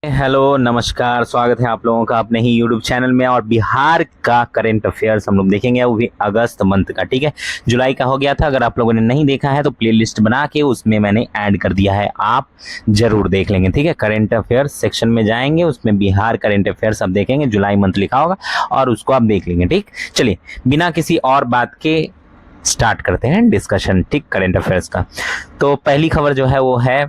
Hello नमस्कार, स्वागत है आप लोगों का अपने ही यूट्यूब चैनल में। और बिहार का करंट अफेयर्स हम लोग देखेंगे, वो भी अगस्त मंथ का। ठीक है, जुलाई का हो गया था। अगर आप लोगों ने नहीं देखा है तो प्लेलिस्ट बना के उसमें मैंने ऐड कर दिया है, आप जरूर देख लेंगे। ठीक है, करंट अफेयर्स सेक्शन में जाएंगे, उसमें बिहार करंट अफेयर्स आप देखेंगे, जुलाई मंथ लिखा होगा और उसको आप देख लेंगे। ठीक, चलिए बिना किसी और बात के स्टार्ट करते हैं डिस्कशन। ठीक, करंट अफेयर्स का तो पहली खबर जो है वो है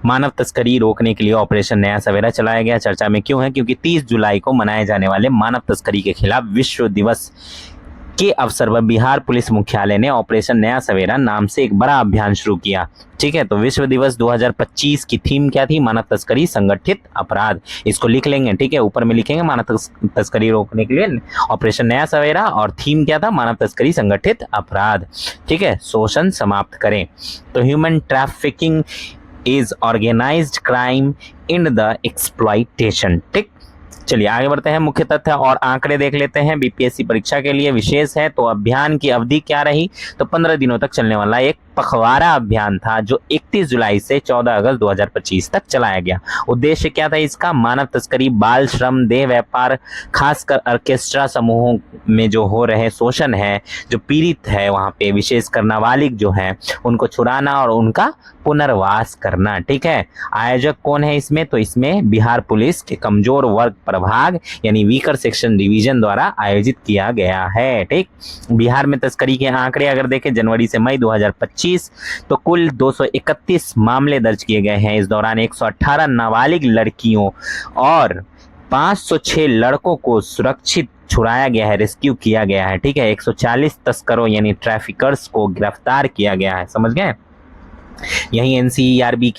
मानव तस्करी रोकने के लिए ऑपरेशन नया सवेरा चलाया गया। चर्चा में क्यों है? क्योंकि 30 जुलाई को मनाए जाने वाले मानव तस्करी के खिलाफ विश्व दिवस के अवसर पर बिहार पुलिस मुख्यालय ने ऑपरेशन नया सवेरा नाम से एक बड़ा अभियान शुरू किया। ठीक है, तो विश्व दिवस 2025 की थीम क्या थी? मानव तस्करी संगठित अपराध। इसको लिख लेंगे। ठीक है, ऊपर में लिखेंगे मानव तस्करी रोकने के लिए ऑपरेशन नया सवेरा, और थीम क्या था? मानव तस्करी संगठित अपराध। ठीक है, शोषण समाप्त करें। तो human trafficking is organised crime in the exploitation. ठीक, चलिए आगे बढ़ते हैं। मुख्य तथ्य और आंकड़े देख लेते हैं। बीपीएससी परीक्षा के लिए विशेष है। तो अभियान की अवधि क्या रही? तो 15 दिनों तक चलने वाला एक पखवाड़ा अभियान था, जो 31 जुलाई से 14 अगस्त 2025 तक चलाया गया। उद्देश्य क्या था इसका? मानव तस्करी, बाल श्रम, देह व्यापार, खासकर ऑर्केस्ट्रा समूहों में जो हो रहे शोषण है, जो पीड़ित है वहां पे, विशेषकर नाबालिग जो है, उनको छुड़ाना और उनका पुनर्वास करना। ठीक है, आयोजक कौन है इसमें? तो इसमें बिहार पुलिस के कमजोर वर्ग प्रभाग यानी वीकर सेक्शन डिवीजन द्वारा आयोजित किया गया है। ठीक, बिहार में तस्करी के आंकड़े अगर देखें जनवरी से मई 2025 तो कुल 231 मामले दर्ज किए गए हैं। इस दौरान 118 नाबालिग लड़कियों और 506 लड़कों को सुरक्षित छुड़ाया गया है, रेस्क्यू किया गया है। ठीक है, 140 तस्करों यानी ट्रैफिकर्स को गिरफ्तार किया गया है। समझ गए? यही एनसीआरबी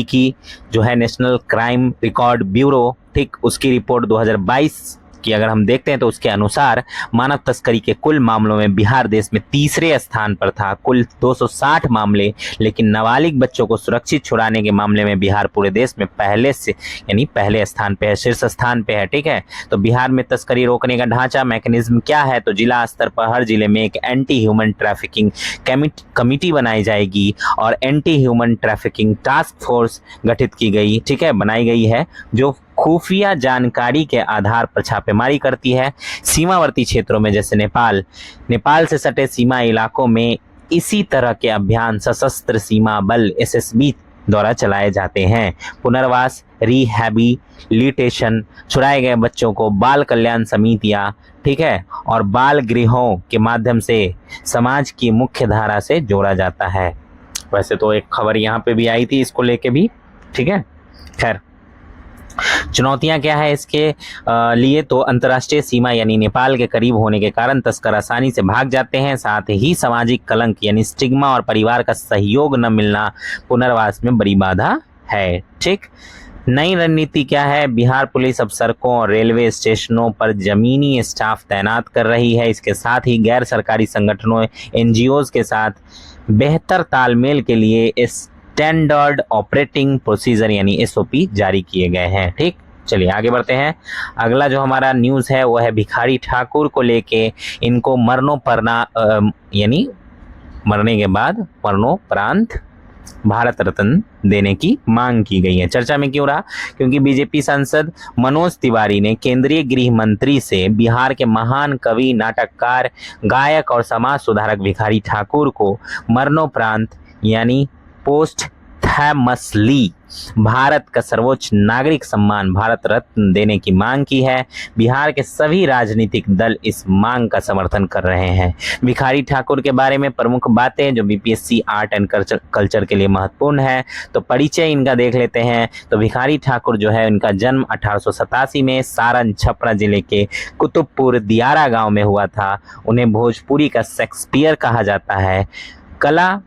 की जो है नेशनल क्राइम रिकॉर्ड ब्यूरो, ठीक, उसकी रिपोर्ट 2022 की अगर हम देखते हैं तो उसके अनुसार मानव तस्करी के कुल मामलों में बिहार देश में तीसरे स्थान पर था, कुल 260 मामले। लेकिन नाबालिग बच्चों को सुरक्षित छुड़ाने के मामले में बिहार पूरे देश में पहले स्थान पे है, शीर्ष स्थान पे है। ठीक है, तो बिहार में तस्करी रोकने का ढांचा मैकेनिज्म क्या है? तो जिला स्तर पर हर जिले में एक एंटी ह्यूमन ट्रैफिकिंग कमिटी बनाई जाएगी और anti human trafficking task force गठित की गई, ठीक है, बनाई गई है, जो खुफिया जानकारी के आधार पर छापेमारी करती है। सीमावर्ती क्षेत्रों में जैसे नेपाल से सटे सीमा इलाकों में इसी तरह के अभियान सशस्त्र सीमा बल एसएसबी द्वारा चलाए जाते हैं। पुनर्वास, रिहैबिलिटेशन, छुड़ाए गए बच्चों को बाल कल्याण समितियां, ठीक है, और बाल गृहों के माध्यम से समाज की मुख्य धारा से जोड़ा जाता है। वैसे तो एक खबर यहाँ पे भी आई थी इसको लेके भी। ठीक है, खैर चुनौतियां क्या है इसके लिए? तो अंतर्राष्ट्रीय सीमा यानी नेपाल के करीब होने के कारण तस्कर आसानी से भाग जाते हैं। साथ ही सामाजिक कलंक यानी स्टिग्मा और परिवार का सहयोग न मिलना पुनर्वास में बड़ी बाधा है। ठीक, नई रणनीति क्या है? बिहार पुलिस अब सड़कों और रेलवे स्टेशनों पर जमीनी स्टाफ तैनात कर रही है। इसके साथ ही गैर सरकारी संगठनों एनजीओज के साथ बेहतर तालमेल के लिए स्टैंडर्ड ऑपरेटिंग प्रोसीजर यानी एसओपी जारी किए गए हैं। ठीक, चलिए आगे बढ़ते हैं। अगला जो हमारा न्यूज़ है वो है भिखारी ठाकुर को लेके। इनको यानी मरने के बाद मरणोपरांत भारत रत्न देने की मांग की गई है। चर्चा में क्यों रहा? क्योंकि बीजेपी सांसद मनोज तिवारी ने केंद्रीय गृह मंत्री से बिहार के महान कवि, नाटककार, गायक और समाज सुधारक भिखारी ठाकुर को मरणोपरांत यानी पोस्टथैमसली भारत का सर्वोच्च नागरिक सम्मान भारत रत्न देने की मांग की है। बिहार के सभी राजनीतिक दल इस मांग का समर्थन कर रहे हैं। भिखारी ठाकुर के बारे में प्रमुख बातें जो बीपीएससी आर्ट एंड कल्चर के लिए महत्वपूर्ण है, तो परिचय इनका देख लेते हैं। तो भिखारी ठाकुर जो है, इनका जन्म 1887 में सारण छपरा जिले के कुतुबपुर दियारा गांव में हुआ था। उन्हें भोजपुरी का शेक्सपियर कहा जाता है। कला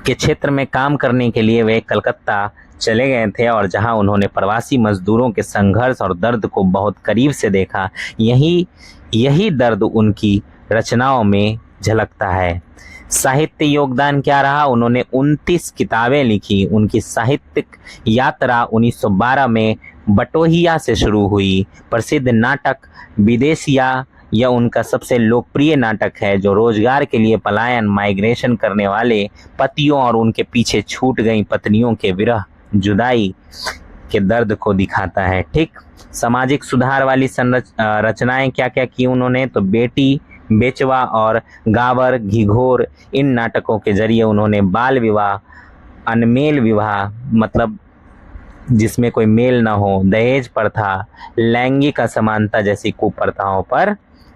के क्षेत्र में काम करने के लिए वे कलकत्ता चले गए थे और जहां उन्होंने प्रवासी मजदूरों के संघर्ष और दर्द को बहुत करीब से देखा। यही दर्द उनकी रचनाओं में झलकता है। साहित्य योगदान क्या रहा? उन्होंने 29 किताबें लिखी। उनकी साहित्यिक यात्रा 1912 में बटोहिया से शुरू हुई। प्रसिद्ध नाटक विदेशिया यह उनका सबसे लोकप्रिय नाटक है, जो रोजगार के लिए पलायन माइग्रेशन करने वाले पतियों और उनके पीछे छूट गई पत्नियों के विरह जुदाई के दर्द को दिखाता है। ठीक, सामाजिक सुधार वाली रचनाएं क्या क्या की उन्होंने, तो बेटी, बेचवा और गावर, घिघोर, इन नाटकों के जरिए उन्होंने बाल विवाह, अनमेल विवाह मतलब जिसमें कोई मेल ना हो, दहेज प्रथा, लैंगिक असमानता जैसी कुप्रथाओं पर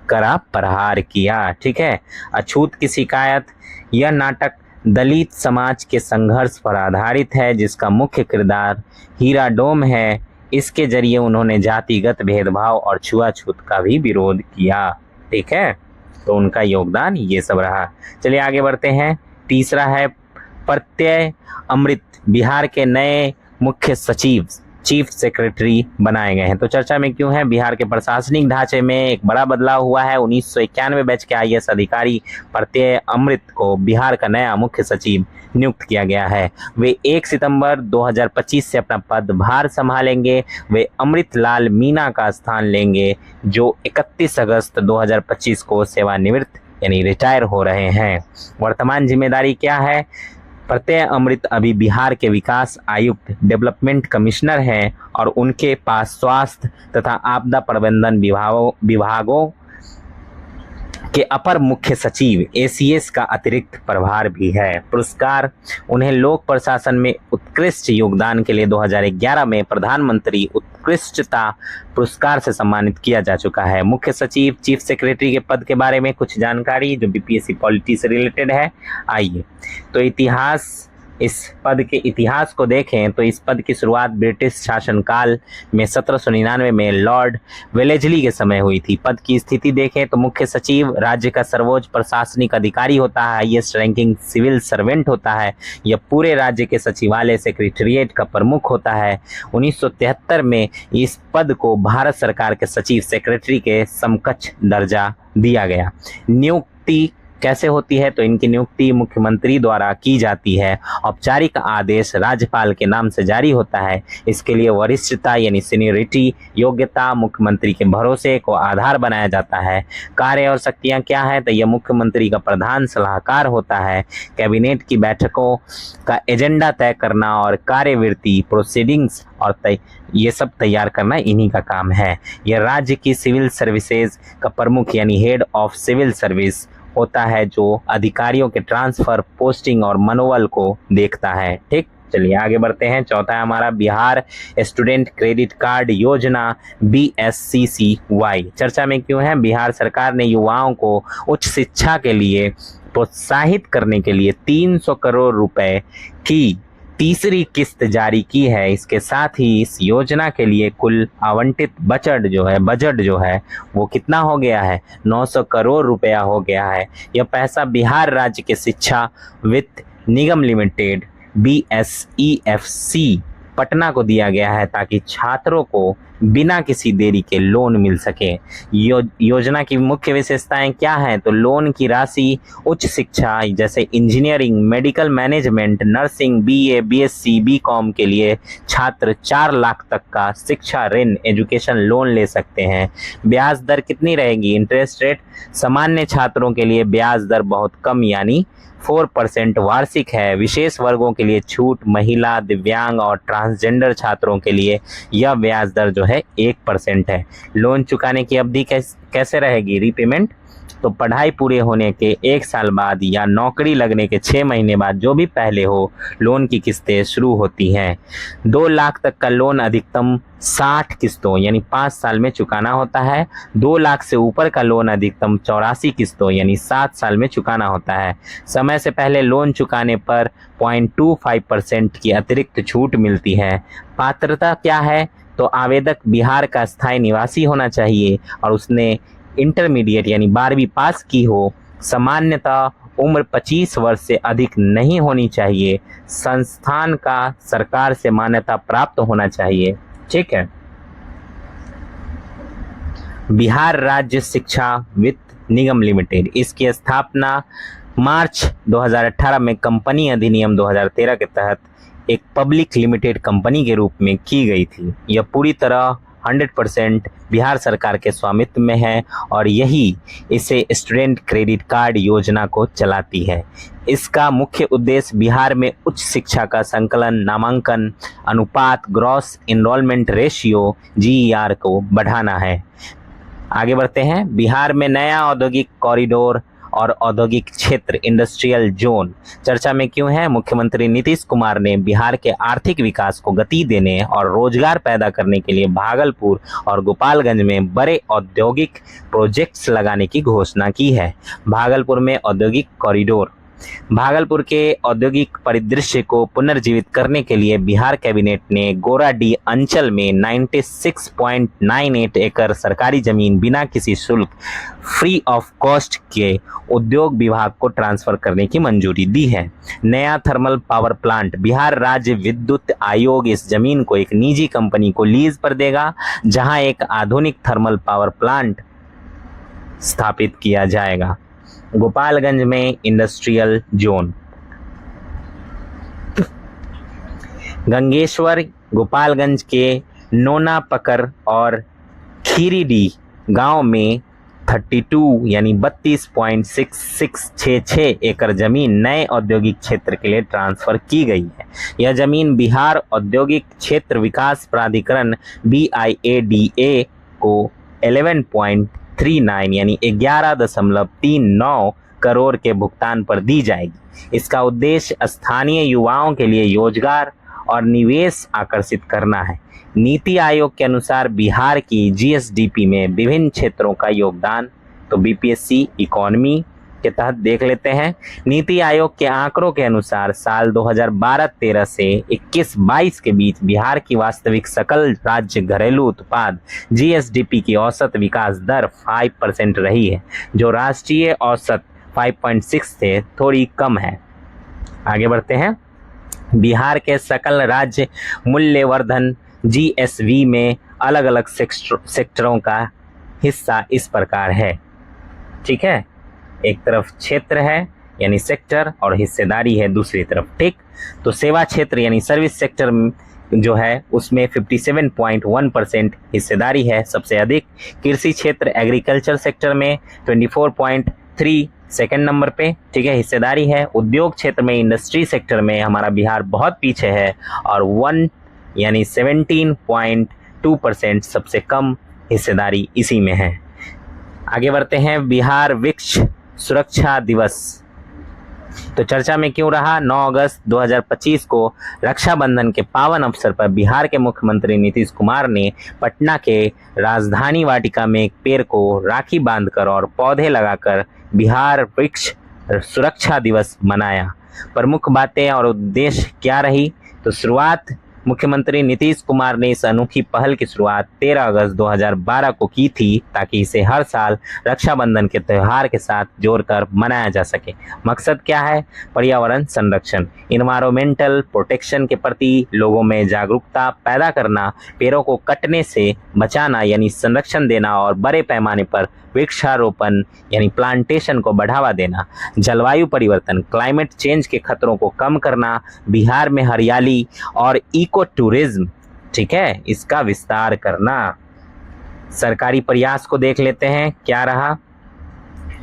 कड़ा प्रहार किया। ठीक है। अछूत की शिकायत, यह नाटक दलित समाज के संघर्ष पर आधारित है जिसका मुख्य किरदार हीरा डोम है। इसके जरिए उन्होंने जातिगत भेदभाव और छुआछूत का भी विरोध किया। ठीक है, तो उनका योगदान ये सब रहा। चलिए आगे बढ़ते हैं। तीसरा है प्रत्यय अमृत, बिहार के नए मुख्य सचिव, चीफ सेक्रेटरी बनाए गए हैं। तो चर्चा में क्यों है? बिहार के प्रशासनिक ढांचे में एक बड़ा बदलाव हुआ है। 1991 बैच के आईएएस अधिकारी प्रत्यय अमृत को बिहार का नया मुख्य सचिव नियुक्त किया गया है। वे 1 सितंबर 2025 से अपना पदभार संभालेंगे। वे अमृत लाल मीना का स्थान लेंगे जो 31 अगस्त 2025 को सेवानिवृत्त यानी रिटायर हो रहे हैं। वर्तमान जिम्मेदारी क्या है? प्रत्यय अमृत अभी बिहार के विकास आयुक्त, डेवलपमेंट कमिश्नर हैं और उनके पास स्वास्थ्य तथा आपदा प्रबंधन विभागों के अपर मुख्य सचिव एसीएस का अतिरिक्त प्रभार भी है। पुरस्कार, उन्हें लोक प्रशासन में उत्कृष्ट योगदान के लिए 2011 में प्रधानमंत्री उत्कृष्टता पुरस्कार से सम्मानित किया जा चुका है। मुख्य सचिव, चीफ सेक्रेटरी के पद के बारे में कुछ जानकारी जो बीपीएससी पॉलिटी से रिलेटेड है। आइए, तो इतिहास, इस पद के इतिहास को देखें तो इस पद की शुरुआत ब्रिटिश शासनकाल में 1799 में लॉर्ड वेलेस्ली के समय हुई थी। पद की स्थिति देखें तो मुख्य सचिव राज्य का सर्वोच्च प्रशासनिक अधिकारी होता है, हाईएस्ट रैंकिंग सिविल सर्वेंट होता है। यह पूरे राज्य के सचिवालय सेक्रेटेरिएट का प्रमुख होता है। 1973 में इस पद को भारत सरकार के सचिव सेक्रेटरी के समकक्ष दर्जा दिया गया। नियुक्ति कैसे होती है? तो इनकी नियुक्ति मुख्यमंत्री द्वारा की जाती है। औपचारिक आदेश राज्यपाल के नाम से जारी होता है। इसके लिए वरिष्ठता यानी सीनियरिटी, योग्यता, मुख्यमंत्री के भरोसे को आधार बनाया जाता है। कार्य और शक्तियां क्या है? तो यह मुख्यमंत्री का प्रधान सलाहकार होता है। कैबिनेट की बैठकों का एजेंडा तय करना और कार्यवृत्ति, प्रोसीडिंग्स और ये सब तैयार करना इन्हीं का काम है। यह राज्य की सिविल सर्विसेज का प्रमुख यानी हेड ऑफ सिविल सर्विस होता है जो अधिकारियों के ट्रांसफर, पोस्टिंग और मनोबल को देखता है। ठीक, चलिए आगे बढ़ते हैं। चौथा है हमारा बिहार स्टूडेंट क्रेडिट कार्ड योजना BSCCY। चर्चा में क्यों है? बिहार सरकार ने युवाओं को उच्च शिक्षा के लिए प्रोत्साहित करने के लिए 300 करोड़ रुपए की तीसरी किस्त जारी की है। इसके साथ ही इस योजना के लिए कुल आवंटित बजट जो है वो कितना हो गया है? 900 करोड़ रुपया हो गया है। यह पैसा बिहार राज्य के शिक्षा वित्त निगम लिमिटेड BSEFC पटना को दिया गया है ताकि छात्रों को बिना किसी देरी के लोन मिल सके। योजना की मुख्य विशेषताएं क्या हैं? तो लोन की राशि उच्च शिक्षा जैसे engineering, medical management, nursing, BA, BSc, BCom के लिए छात्र 4 लाख तक का शिक्षा ऋण एजुकेशन लोन ले सकते हैं। ब्याज दर कितनी रहेगी? इंटरेस्ट रेट सामान्य छात्रों के लिए ब्याज दर बहुत कम यानी 4% वार्षिक है। विशेष वर्गों के लिए छूट, महिला, दिव्यांग और ट्रांसजेंडर छात्रों के लिए यह ब्याज दर जो है 1% है। लोन चुकाने की अवधि कैसे रहेगी? रीपेमेंट, तो पढ़ाई पूरे होने के 1 साल बाद या नौकरी लगने के 6 महीने बाद जो भी पहले हो, लोन की किस्तें शुरू होती हैं। 2 लाख तक का लोन अधिकतम 60 किस्तों यानी 5 साल में चुकाना होता है। 2 लाख से ऊपर का लोन अधिकतम 84 किस्तों यानी 7 साल में चुकाना होता है। समय से पहले लोन चुकाने पर 0.25% की अतिरिक्त छूट मिलती है। पात्रता क्या है? तो आवेदक बिहार का स्थायी निवासी होना चाहिए और उसने इंटरमीडिएट यानी 12वीं पास की हो। सामान्यतः उम्र 25 वर्ष से अधिक नहीं होनी चाहिए। संस्थान का सरकार से मान्यता प्राप्त होना चाहिए। ठीक है। बिहार राज्य शिक्षा वित्त निगम लिमिटेड, इसकी स्थापना मार्च 2018 में कंपनी अधिनियम 2013 के तहत एक पब्लिक लिमिटेड कंपनी के रूप में की गई थी। यह पूरी तरह 100% बिहार सरकार के स्वामित्व में है और यही इसे स्टूडेंट क्रेडिट कार्ड योजना को चलाती है। इसका मुख्य उद्देश्य बिहार में उच्च शिक्षा का संकलन, नामांकन अनुपात, ग्रॉस एनरोलमेंट रेशियो GER को बढ़ाना है। आगे बढ़ते हैं। बिहार में नया औद्योगिक कॉरिडोर और औद्योगिक क्षेत्र इंडस्ट्रियल जोन चर्चा में क्यों है? मुख्यमंत्री नीतीश कुमार ने बिहार के आर्थिक विकास को गति देने और रोजगार पैदा करने के लिए भागलपुर और गोपालगंज में बड़े औद्योगिक प्रोजेक्ट्स लगाने की घोषणा की है। भागलपुर में औद्योगिक कॉरिडोर। भागलपुर के औद्योगिक परिदृश्य को पुनर्जीवित करने के लिए बिहार कैबिनेट ने गोराडीह अंचल में 96.98 एकड़ सरकारी जमीन बिना किसी शुल्क फ्री ऑफ कॉस्ट के उद्योग विभाग को ट्रांसफर करने की मंजूरी दी है। नया थर्मल पावर प्लांट। बिहार राज्य विद्युत आयोग इस जमीन को एक निजी कंपनी को लीज पर देगा, जहां एक आधुनिक थर्मल पावर प्लांट स्थापित किया जाएगा। गोपालगंज में इंडस्ट्रियल जोन। गंगेश्वर गोपालगंज के नोना पकर और खीरीडी गांव में 32.6666 एकड़ जमीन नए औद्योगिक क्षेत्र के लिए ट्रांसफर की गई है। यह जमीन बिहार औद्योगिक क्षेत्र विकास प्राधिकरण BIADA को 11.39 यानी 11.39 करोड़ के भुगतान पर दी जाएगी। इसका उद्देश्य स्थानीय युवाओं के लिए रोजगार और निवेश आकर्षित करना है। नीति आयोग के अनुसार बिहार की GSDP में विभिन्न क्षेत्रों का योगदान, तो BPSC इकोनॉमी के तहत देख लेते हैं। नीति आयोग के आंकड़ों के अनुसार साल 2012-13 से 21-22 के बीच बिहार की वास्तविक सकल राज्य घरेलू उत्पाद GSDP की औसत विकास दर 5% रही है, जो राष्ट्रीय औसत 5.6 से थोड़ी कम है। आगे बढ़ते हैं। बिहार के सकल राज्य मूल्यवर्धन GSV में अलग अलग सेक्टरों का हिस्सा इस प्रकार है। ठीक है, एक तरफ क्षेत्र है यानी सेक्टर और हिस्सेदारी है दूसरी तरफ। ठीक, तो सेवा क्षेत्र यानी सर्विस सेक्टर जो है उसमें 57.1% हिस्सेदारी है, सबसे अधिक। कृषि क्षेत्र एग्रीकल्चर सेक्टर में 24.3 सेकंड नंबर पे, ठीक है, हिस्सेदारी है। उद्योग क्षेत्र में इंडस्ट्री सेक्टर में हमारा बिहार बहुत पीछे है और 17.2% सबसे कम हिस्सेदारी इसी में है। आगे बढ़ते हैं। बिहार वृक्ष सुरक्षा दिवस तो चर्चा में क्यों रहा? 9 अगस्त 2025 को रक्षाबंधन के पावन अवसर पर बिहार के मुख्यमंत्री नीतीश कुमार ने पटना के राजधानी वाटिका में एक पेड़ को राखी बांधकर और पौधे लगाकर बिहार वृक्ष सुरक्षा दिवस मनाया। प्रमुख बातें और उद्देश्य क्या रही? तो शुरुआत मुख्यमंत्री नीतीश कुमार ने इस अनोखी पहल की शुरुआत 13 अगस्त 2012 को की थी, ताकि इसे हर साल रक्षाबंधन के त्यौहार के साथ जोड़कर मनाया जा सके। मकसद क्या है? पर्यावरण संरक्षण, इन्वायरमेंटल प्रोटेक्शन के प्रति लोगों में जागरूकता पैदा करना, पेड़ों को कटने से बचाना यानी संरक्षण देना और बड़े पैमाने पर वृक्षारोपण यानी प्लांटेशन को बढ़ावा देना, जलवायु परिवर्तन क्लाइमेट चेंज के खतरों को कम करना, बिहार में हरियाली और इको टूरिज्म, ठीक है, इसका विस्तार करना। सरकारी प्रयास को देख लेते हैं क्या रहा।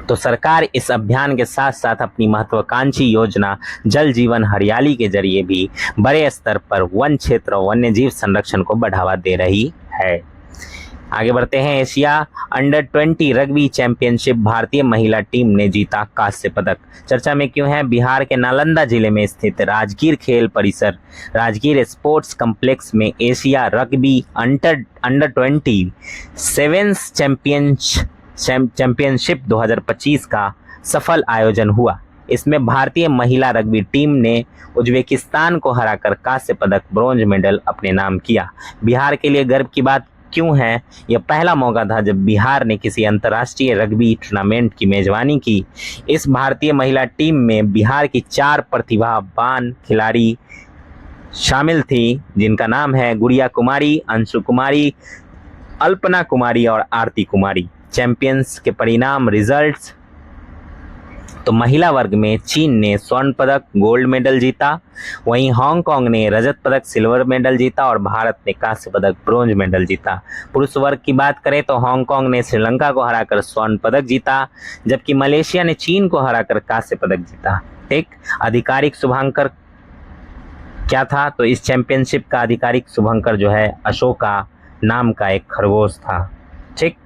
तो सरकार इस अभियान के साथ साथ अपनी महत्वाकांक्षी योजना जल जीवन हरियाली के जरिए भी बड़े स्तर पर वन क्षेत्र और वन्य जीव संरक्षण को बढ़ावा दे रही है। आगे बढ़ते हैं। एशिया अंडर 20 रग्बी चैंपियनशिप भारतीय महिला टीम ने जीता कांस्य पदक। चर्चा में क्यों है? बिहार के नालंदा जिले में स्थित राजगीर खेल परिसर राजगीर स्पोर्ट्स कॉम्प्लेक्स में Asia rugby under 20 sevens championship 2025 का सफल आयोजन हुआ। इसमें भारतीय महिला रग्बी टीम ने उज्बेकिस्तान को हराकर कांस्य पदक ब्रॉन्ज मेडल अपने नाम किया। बिहार के लिए गर्व की बात क्यों है? यह पहला मौका था जब बिहार ने किसी अंतर्राष्ट्रीय रग्बी टूर्नामेंट की मेजबानी की। इस भारतीय महिला टीम में बिहार की 4 प्रतिभावान खिलाड़ी शामिल थी, जिनका नाम है गुड़िया कुमारी, अंशु कुमारी, अल्पना कुमारी और आरती कुमारी। चैंपियंस के परिणाम रिजल्ट्स तो महिला वर्ग में चीन ने स्वर्ण पदक गोल्ड मेडल जीता, वहीं हांगकांग ने रजत पदक सिल्वर मेडल जीता और भारत ने कांस्य पदक ब्रोंज मेडल जीता। पुरुष वर्ग की बात करें तो हांगकांग ने श्रीलंका को हराकर स्वर्ण पदक जीता, जबकि मलेशिया ने चीन को हराकर कांस्य पदक जीता। ठीक, आधिकारिक शुभांकर क्या था? तो इस चैंपियनशिप का आधिकारिक शुभंकर जो है अशोका नाम का एक खरगोश था। ठीक,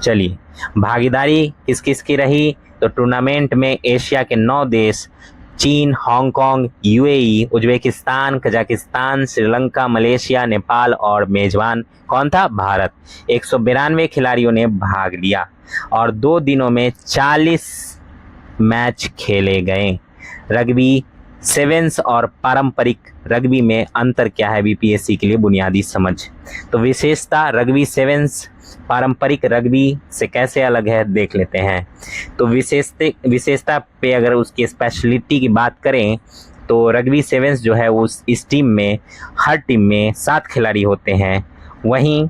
चलिए भागीदारी किस किस की रही? तो टूर्नामेंट में एशिया के 9 देश चीन, Hong Kong, UAE, Uzbekistan, Kazakhstan, Sri Lanka, Malaysia, Nepal और मेजबान कौन था? भारत। 192 खिलाड़ियों ने भाग लिया और 2 दिनों में 40 मैच खेले गए। रग्बी सेवेंस और पारंपरिक रग्बी में अंतर क्या है? बीपीएससी के लिए बुनियादी समझ। तो विशेषता रग्बी सेवेंस पारंपरिक रग्बी से कैसे अलग है देख लेते हैं। तो विशेषता पे अगर उसकी स्पेशलिटी की बात करें तो रग्बी सेवेंस जो है उस इस टीम में हर टीम में 7 खिलाड़ी होते हैं, वहीं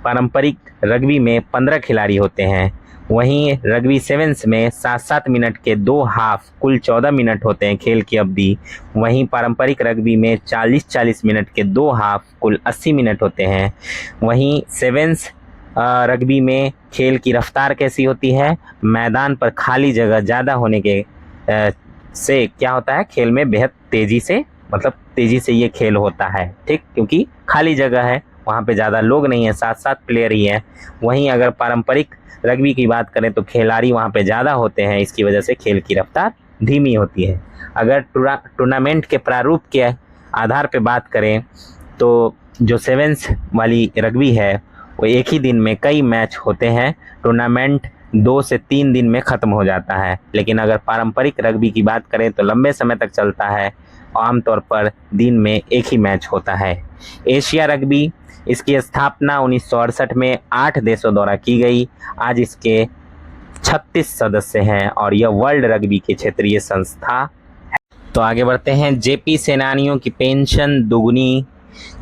पारंपरिक रग्बी में 15 खिलाड़ी होते हैं। वहीं रग्बी सेवेंस में 7-7 मिनट के 2 हाफ कुल 14 मिनट होते हैं खेल की अवधि। वहीं पारंपरिक रग्बी में 40-40 मिनट के 2 हाफ कुल 80 मिनट होते हैं। वहीं सेवेंस रग्बी में खेल की रफ्तार कैसी होती है? मैदान पर खाली जगह ज़्यादा होने के से क्या होता है? खेल में बेहद तेज़ी से ये खेल होता है। ठीक, क्योंकि खाली जगह है, वहाँ पे ज़्यादा लोग नहीं है, 7-7 प्लेयर ही हैं। वहीं अगर पारंपरिक रग्बी की बात करें तो खिलाड़ी वहाँ पे ज़्यादा होते हैं, इसकी वजह से खेल की रफ्तार धीमी होती है। अगर टूर्नामेंट के प्रारूप के आधार पे बात करें तो जो सेवेंस वाली रग्बी है वो एक ही दिन में कई मैच होते हैं। टूर्नामेंट 2 से 3 दिन में ख़त्म हो जाता है। लेकिन अगर पारंपरिक रग्बी की बात करें तो लंबे समय तक चलता है, आमतौर पर दिन में एक ही मैच होता है। एशिया रग्बी, इसकी स्थापना 1968 में 8 देशों द्वारा की गई। आज इसके 36 सदस्य हैं और यह वर्ल्ड रग्बी की क्षेत्रीय संस्था है। तो आगे बढ़ते हैं। जेपी सेनानियों की पेंशन दुगनी,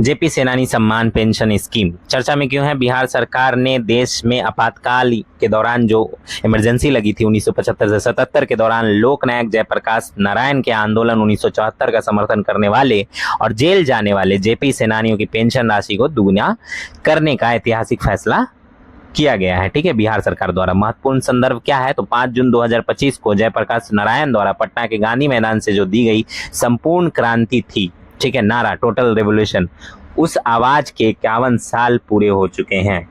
जेपी सेनानी सम्मान पेंशन स्कीम चर्चा में क्यों है? बिहार सरकार ने देश में आपातकाल के दौरान जो इमरजेंसी लगी थी 1975 से 77 के दौरान लोकनायक जयप्रकाश नारायण के आंदोलन 1974 का समर्थन करने वाले और जेल जाने वाले जेपी सेनानियों की पेंशन राशि को दुगना करने का ऐतिहासिक फैसला किया गया है। ठीक है, बिहार सरकार द्वारा। महत्वपूर्ण संदर्भ क्या है? तो 5 जून 2025 को जयप्रकाश नारायण द्वारा पटना के गांधी मैदान से जो दी गई संपूर्ण क्रांति थी, ठीक है, नारा टोटल रेवोल्यूशन, उस आवाज के 51 साल पूरे हो चुके हैं।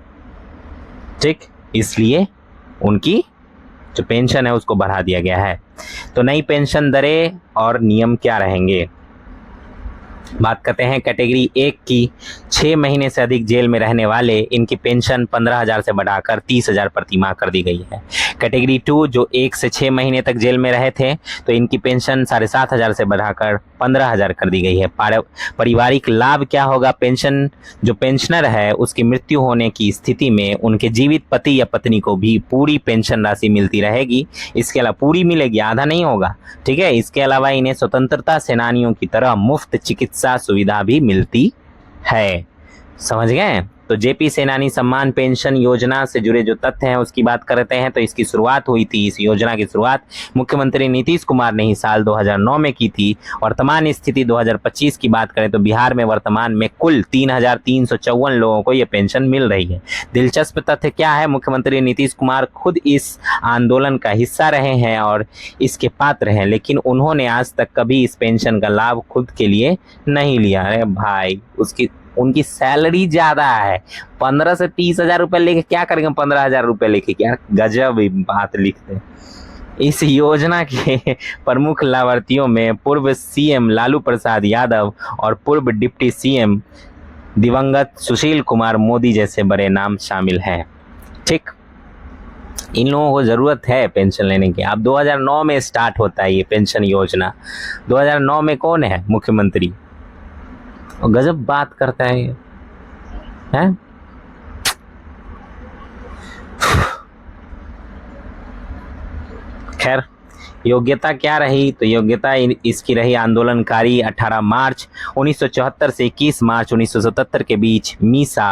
ठीक, इसलिए उनकी जो पेंशन है उसको बढ़ा दिया गया है। तो नई पेंशन दरें और नियम क्या रहेंगे? बात करते हैं कैटेगरी 1 की। 6 महीने से अधिक जेल में रहने वाले, इनकी पेंशन 15,000 से बढ़ाकर 30,000 प्रति माह कर दी गई है। कैटेगरी 2 जो 1 से 6 महीने तक जेल में रहे थे तो इनकी पेंशन 7,500 से बढ़ाकर 15,000 कर दी गई है। पारिवारिक लाभ क्या होगा? पेंशन जो पेंशनर है उसकी मृत्यु होने की स्थिति में उनके जीवित पति या पत्नी को भी पूरी पेंशन राशि मिलती रहेगी। इसके अलावा पूरी मिलेगी, आधा नहीं होगा। ठीक है, इसके अलावा इन्हें स्वतंत्रता सेनानियों की तरह मुफ्त चिकित्सा सुविधा भी मिलती है। समझ गए? तो जेपी सेनानी सम्मान पेंशन योजना से जुड़े जो तथ्य हैं उसकी बात करते हैं। तो इसकी शुरुआत हुई थी, इस योजना की शुरुआत मुख्यमंत्री नीतीश कुमार ने ही साल 2009 में की थी। वर्तमान स्थिति 2025 की बात करें तो बिहार में वर्तमान में कुल 3,354 लोगों को ये पेंशन मिल रही है। दिलचस्प तथ्य क्या है? मुख्यमंत्री नीतीश कुमार खुद इस आंदोलन का हिस्सा रहे हैं और इसके पात्र हैं, लेकिन उन्होंने आज तक कभी इस पेंशन का लाभ खुद के लिए नहीं लिया। अरे भाई, उनकी सैलरी ज्यादा है, 15 से 30,000 रुपये लेके क्या करेंगे? 15,000 रुपये लेके क्या? गजब बात लिखते हैं। इस योजना के प्रमुख लाभार्थियों में पूर्व सीएम लालू प्रसाद यादव और पूर्व डिप्टी सीएम दिवंगत सुशील कुमार मोदी जैसे बड़े नाम शामिल हैं। ठीक, इन लोगों को ज़रूरत है पेंशन लेने की। अब 2009 में स्टार्ट होता है ये पेंशन योजना। 2009 में कौन है मुख्यमंत्री? और गजब बात करता है ये, हैं? खैर, योग्यता क्या रही? तो योग्यता इसकी रही आंदोलनकारी 18 मार्च 1974 से 21 मार्च 1977 के बीच मीसा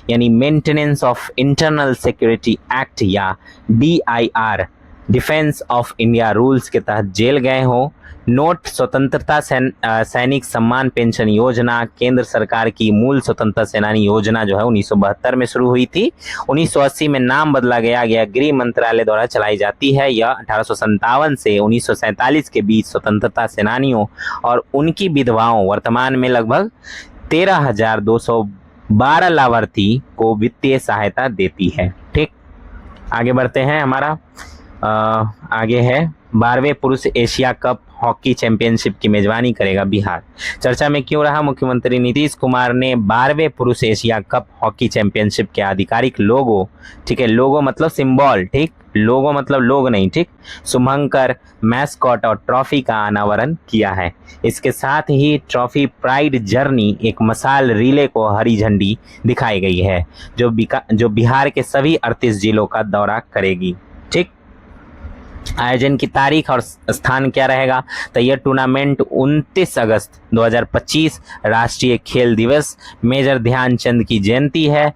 यानी maintenance of internal security act या DIR defence of India rules के तहत जेल गए हों। नोट स्वतंत्रता सैनिक सम्मान पेंशन योजना केंद्र सरकार की मूल स्वतंत्रता सेनानी योजना जो है 1972 में शुरू हुई थी। 1980 में नाम बदला गया गृह मंत्रालय द्वारा चलाई जाती है। यह 1857 से 1947 के बीच स्वतंत्रता सेनानियों और उनकी विधवाओं वर्तमान में लगभग 13,212 लाभार्थी को वित्तीय सहायता देती है। ठीक, आगे बढ़ते हैं। हमारा आगे है 12वें पुरुष एशिया कप हॉकी चैंपियनशिप की मेजबानी करेगा बिहार। चर्चा में क्यों रहा? मुख्यमंत्री नीतीश कुमार ने 12वें पुरुष एशिया कप हॉकी चैंपियनशिप के आधिकारिक लोगो, ठीक है, लोगो मतलब सिंबल, ठीक, लोगो मतलब लोग नहीं, ठीक, शुभंकर, मैस्कॉट और ट्रॉफी का अनावरण किया है। इसके साथ ही ट्रॉफी प्राइड जर्नी एक मशाल रिले को हरी झंडी दिखाई गई है जो बिहार के सभी 38 जिलों का दौरा करेगी। ठीक, आयोजन की तारीख और स्थान क्या रहेगा? तो यह टूर्नामेंट 29 अगस्त 2025 राष्ट्रीय खेल दिवस मेजर ध्यानचंद की जयंती है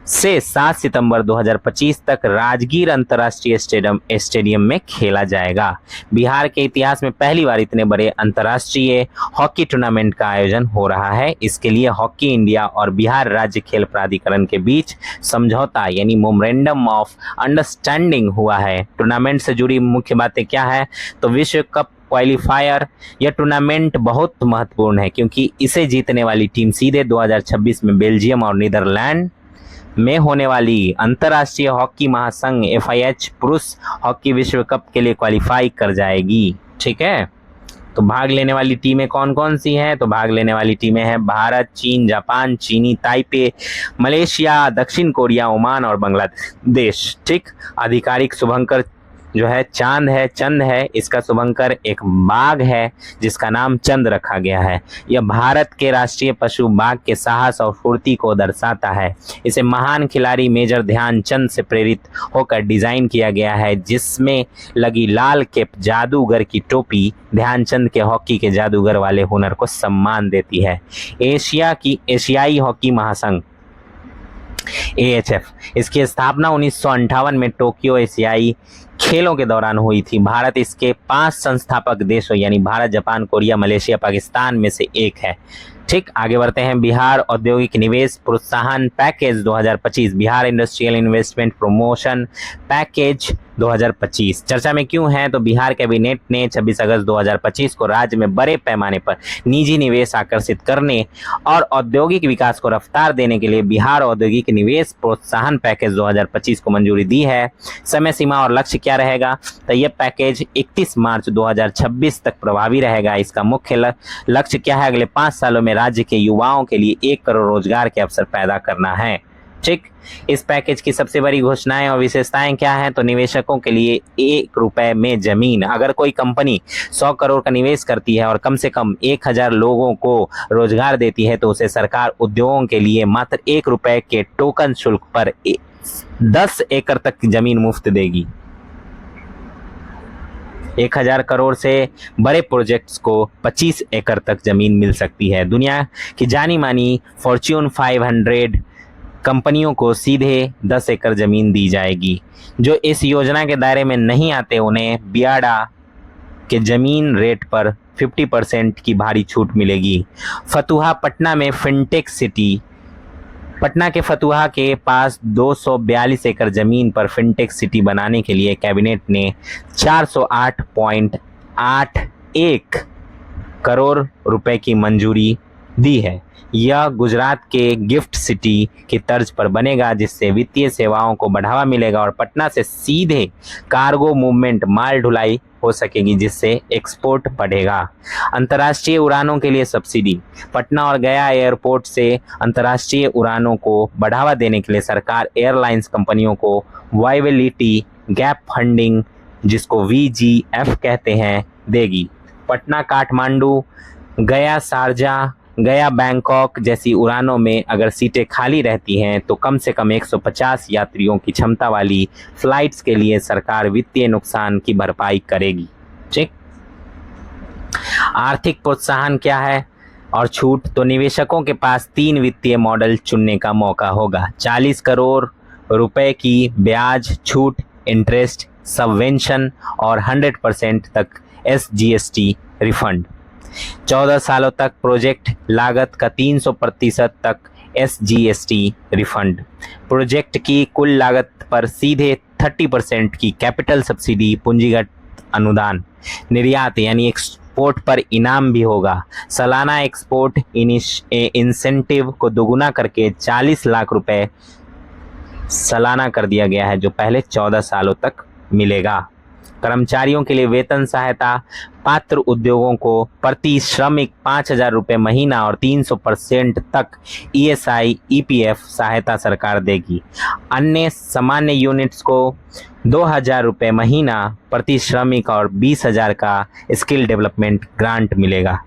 से 7 सितंबर 2025 तक राजगीर अंतर्राष्ट्रीय स्टेडियम में खेला जाएगा। बिहार के इतिहास में पहली बार इतने बड़े अंतर्राष्ट्रीय हॉकी टूर्नामेंट का आयोजन हो रहा है। इसके लिए हॉकी इंडिया और बिहार राज्य खेल प्राधिकरण के बीच समझौता यानी मेमोरेंडम ऑफ अंडरस्टैंडिंग हुआ है। टूर्नामेंट से जुड़ी मुख्य बातें क्या है? तो विश्व कप क्वालिफायर, यह टूर्नामेंट बहुत महत्वपूर्ण है क्योंकि इसे जीतने वाली टीम सीधे 2026 में बेल्जियम और नीदरलैंड में होने वाली अंतर्राष्ट्रीय हॉकी महासंघ FIH पुरुष हॉकी विश्व कप के लिए क्वालिफाई कर जाएगी। ठीक है, तो भाग लेने वाली टीमें कौन कौन सी हैं? तो भाग लेने वाली टीमें हैं भारत, चीन, जापान, चीनी ताइपे, मलेशिया, दक्षिण कोरिया, ओमान और बांग्लादेश। ठीक, आधिकारिक शुभंकर जो है चंद है। इसका शुभंकर एक बाघ है जिसका नाम चंद रखा गया है। यह भारत के राष्ट्रीय पशु बाघ के साहस और फुर्ती को दर्शाता है। इसे महान खिलाड़ी मेजर ध्यानचंद से प्रेरित होकर डिजाइन किया गया है, जिसमें लगी लाल केप जादूगर की टोपी ध्यानचंद के हॉकी के जादूगर वाले हुनर को सम्मान देती है। एशियाई हॉकी महासंघ AHF, इसकी स्थापना 1958 में टोक्यो एशियाई खेलों के दौरान हुई थी। भारत इसके 5 संस्थापक देशों यानी Bharat, Japan, Korea, Malaysia, Pakistan में से एक है। ठीक, आगे बढ़ते हैं। बिहार औद्योगिक निवेश प्रोत्साहन package 2025, Bihar industrial investment promotion package 2025 चर्चा में क्यों है? तो बिहार कैबिनेट ने 26 अगस्त 2025 को राज्य में बड़े पैमाने पर निजी निवेश आकर्षित करने और औद्योगिक विकास को रफ्तार देने के लिए बिहार औद्योगिक निवेश प्रोत्साहन पैकेज 2025 को मंजूरी दी है। समय सीमा और लक्ष्य क्या रहेगा? तो यह पैकेज 31 मार्च 2026 तक प्रभावी रहेगा। इसका मुख्य लक्ष्य क्या है? अगले 5 सालों में राज्य के युवाओं के लिए 1 करोड़ रोजगार के अवसर पैदा करना है। ठीक, इस पैकेज की सबसे बड़ी घोषणाएं और विशेषताएं क्या हैं? तो निवेशकों के लिए 1 रुपए में जमीन, अगर कोई कंपनी 100 करोड़ का निवेश करती है और कम से कम 1000 लोगों को रोजगार देती है तो उसे सरकार उद्योगों के लिए मात्र 1 रुपए के टोकन शुल्क पर 10 एकड़ तक की जमीन मुफ्त देगी। 1000 करोड़ से बड़े प्रोजेक्ट्स को 25 एकड़ तक जमीन मिल सकती है। दुनिया की जानी मानी फॉर्च्यून 500 कंपनियों को सीधे 10 एकड़ जमीन दी जाएगी। जो इस योजना के दायरे में नहीं आते उन्हें बियाडा के जमीन रेट पर 50% की भारी छूट मिलेगी। फतुहा, पटना में फिनटेक सिटी, पटना के फतुहा के पास 242 एकड़ जमीन पर फिनटेक सिटी बनाने के लिए कैबिनेट ने 408.81 करोड़ रुपए की मंजूरी दी है। यह गुजरात के गिफ्ट सिटी की तर्ज पर बनेगा, जिससे वित्तीय सेवाओं को बढ़ावा मिलेगा और पटना से सीधे कार्गो मूवमेंट, माल ढुलाई हो सकेगी, जिससे एक्सपोर्ट बढ़ेगा। अंतर्राष्ट्रीय उड़ानों के लिए सब्सिडी, पटना और गया एयरपोर्ट से अंतर्राष्ट्रीय उड़ानों को बढ़ावा देने के लिए सरकार एयरलाइंस कंपनियों को वायबिलिटी गैप फंडिंग, जिसको VGF कहते हैं, देगी। पटना, काठमांडू, गया, शारजाह, गया, बैंकॉक जैसी उड़ानों में अगर सीटें खाली रहती हैं तो कम से कम 150 यात्रियों की क्षमता वाली फ्लाइट्स के लिए सरकार वित्तीय नुकसान की भरपाई करेगी। ठीक, आर्थिक प्रोत्साहन क्या है और छूट? तो निवेशकों के पास 3 वित्तीय मॉडल चुनने का मौका होगा। 40 करोड़ रुपए की ब्याज छूट इंटरेस्ट सबवेंशन और 100% तक SGST रिफंड। 14 सालों तक प्रोजेक्ट लागत का 300% तक SGST रिफंड। प्रोजेक्ट की कुल लागत पर सीधे 30% की कैपिटल सब्सिडी, पूंजीगत अनुदान। निर्यात यानी एक्सपोर्ट पर इनाम भी होगा। सालाना एक्सपोर्ट इंसेंटिव को दोगुना करके 40 लाख रुपए सालाना कर दिया गया है, जो पहले 14 सालों तक मिलेगा। कर्मचारियों के लिए वेतन सहायता, पात्र उद्योगों को प्रति श्रमिक 5,000 रुपये महीना और 300% तक ESI EPF सहायता सरकार देगी। अन्य सामान्य यूनिट्स को 2,000 रुपये महीना प्रति श्रमिक और 20,000 का स्किल डेवलपमेंट ग्रांट मिलेगा।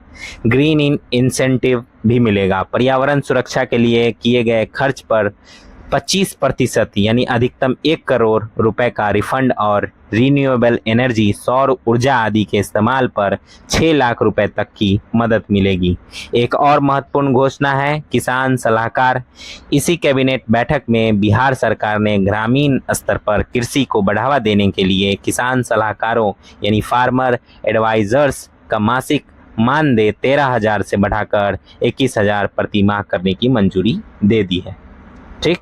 ग्रीन इंसेंटिव भी मिलेगा। पर्यावरण सुरक्षा के लिए किए गए खर्च पर 25% यानी अधिकतम 1 करोड़ रुपए का रिफंड और रिन्यूएबल एनर्जी, सौर ऊर्जा आदि के इस्तेमाल पर 6 लाख रुपए तक की मदद मिलेगी। एक और महत्वपूर्ण घोषणा है किसान सलाहकार। इसी कैबिनेट बैठक में बिहार सरकार ने ग्रामीण स्तर पर कृषि को बढ़ावा देने के लिए किसान सलाहकारों यानी फार्मर एडवाइजर्स का मासिक मानदेय 13,000 से बढ़ाकर 21,000 प्रति माह करने की मंजूरी दे दी है। ठीक,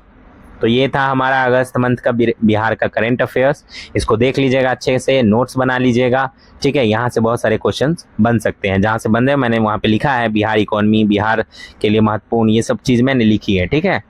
तो ये था हमारा अगस्त मंथ का बिहार का करंट अफेयर्स। इसको देख लीजिएगा, अच्छे से नोट्स बना लीजिएगा। ठीक है, यहाँ से बहुत सारे क्वेश्चंस बन सकते हैं। जहाँ से बन रहे मैंने वहाँ पे लिखा है बिहार इकोनॉमी, बिहार के लिए महत्वपूर्ण, ये सब चीज़ मैंने लिखी है। ठीक है।